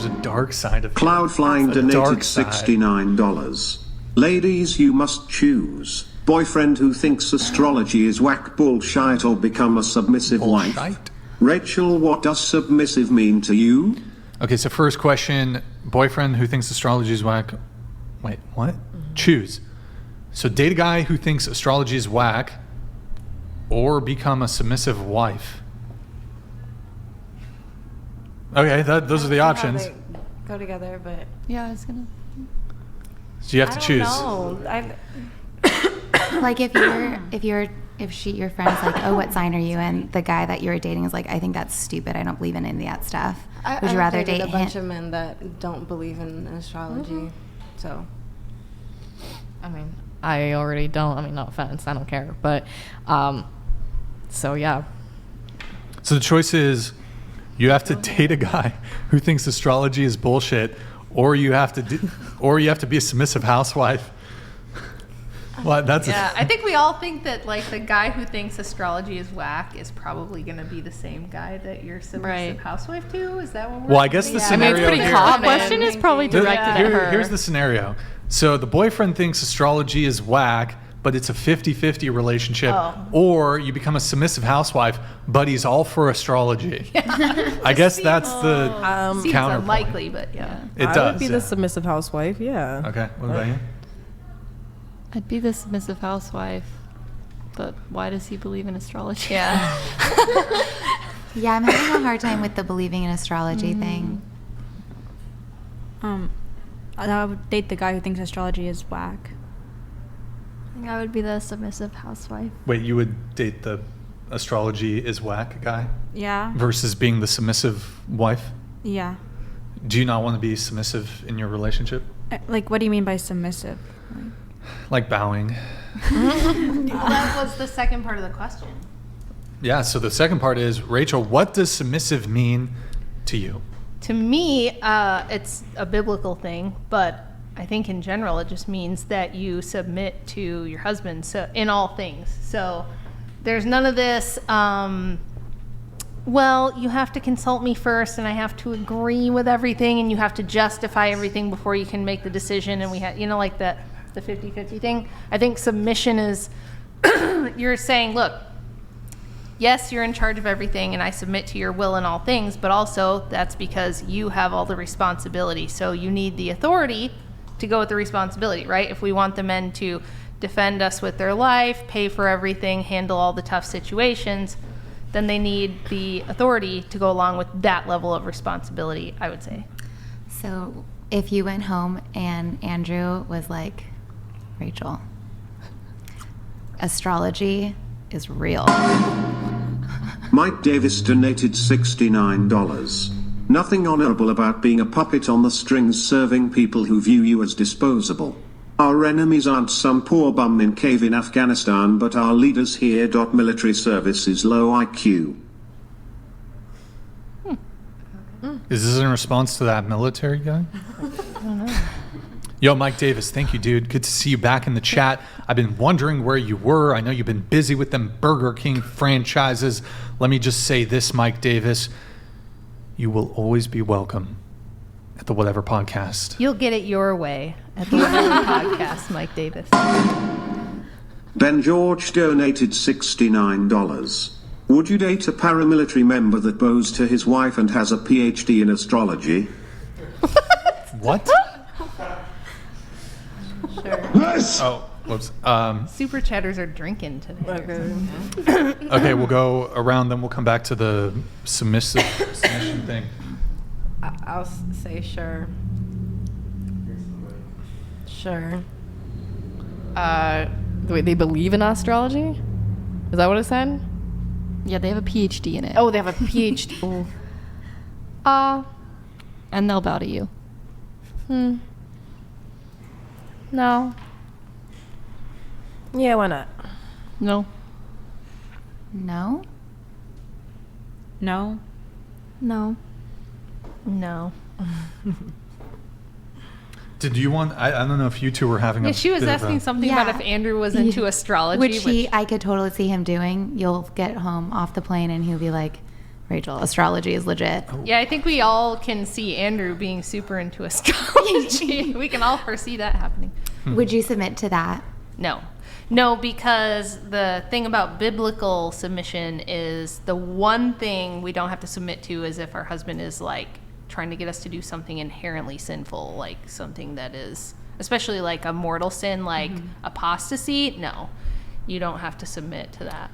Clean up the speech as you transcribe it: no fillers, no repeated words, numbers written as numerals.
There's a dark side of Cloud Flying That's a dark donated side. $69. Ladies, you must choose. Boyfriend who thinks astrology is whack bullshit or become a submissive wife. Bullshit. Rachel, what does submissive mean to you? Okay, so first question, boyfriend who thinks astrology is whack. Wait, what? Choose. So date a guy who thinks astrology is whack or become a submissive wife. Okay, those are the options. They go together, but Yeah, I was gonna. So you have to choose. No, Like if your friend's like, oh, what sign are you? And the guy that you were dating is like, I think that's stupid. I don't believe in any of that stuff. Would you rather date a bunch him? of men that don't believe in astrology, so. I mean, I already don't. I mean, no offense, I don't care. But, so yeah. So the choice is you have to date a guy who thinks astrology is bullshit, or you have to be a submissive housewife. Well, that's Yeah, I think we all think that like the guy who thinks astrology is whack is probably going to be the same guy that your submissive housewife to. Is that what we're? Well, I guess the thinking? scenario I mean, it's pretty here- common. The question is probably directed at her. Here's the scenario. So the boyfriend thinks astrology is whack, but it's a 50-50 relationship, or you become a submissive housewife, but he's all for astrology. I guess that's the Seems counterpoint. unlikely, but yeah. It I does. would be yeah. the submissive housewife, yeah. Okay, what about you? I'd be the submissive housewife. But why does he believe in astrology? Yeah. Yeah, I'm having a hard time with the believing in astrology thing. I would date the guy who thinks astrology is whack. I think I would be the submissive housewife. Wait, you would date the astrology is whack guy Yeah. versus being the submissive wife? Yeah. Do you not want to be submissive in your relationship? Like, what do you mean by submissive? Like bowing. That was the second part of the question. Yeah, so the second part is, Rachel, what does submissive mean to you? To me, it's a biblical thing, but I think in general it just means that you submit to your husband in all things. So there's none of this, well, you have to consult me first and I have to agree with everything and you have to justify everything before you can make the decision, and we have, like the 50-50 thing. I think submission is you're saying, look, yes, you're in charge of everything and I submit to your will in all things, but also that's because you have all the responsibility. So you need the authority to go with the responsibility, right? If we want the men to defend us with their life, pay for everything, handle all the tough situations, then they need the authority to go along with that level of responsibility, I would say. So if you went home and Andrew was like, Rachel, astrology is real. Mike Davis donated $69. Nothing honorable about being a puppet on the strings serving people who view you as disposable. Our enemies aren't some poor bum in cave in Afghanistan, but our leaders here. Military service is low IQ. Is this in response to that military guy? I don't know. Yo, Mike Davis, thank you, dude. Good to see you back in the chat. I've been wondering where you were. I know you've been busy with them Burger King franchises. Let me just say this, Mike Davis. You will always be welcome at the Whatever Podcast. You'll get it your way at the Whatever Podcast, Mike Davis. Ben George donated $69. Would you date a paramilitary member that bows to his wife and has a PhD in astrology? What? Sure. Oh, whoops. Super chatters are drinking today. Okay, we'll go around, then we'll come back to the submission thing. I'll say sure. Sure. Wait, they believe in astrology? Is that what it said? Yeah, they have a PhD in it. Oh, they have a PhD. And they'll bow to you. No. Yeah, why not? No. No? No. No. No. Did you want, I don't know if you two were having Yeah, a she was bit of asking a- something about if Andrew was into astrology. Which I could totally see him doing. You'll get home off the plane and he'll be like, Rachel, astrology is legit. Yeah, I think we all can see Andrew being super into astrology. We can all foresee that happening. Would you submit to that? No, because the thing about biblical submission is the one thing we don't have to submit to is if our husband is like trying to get us to do something inherently sinful, like something that is, especially like a mortal sin, like apostasy. No, you don't have to submit to that.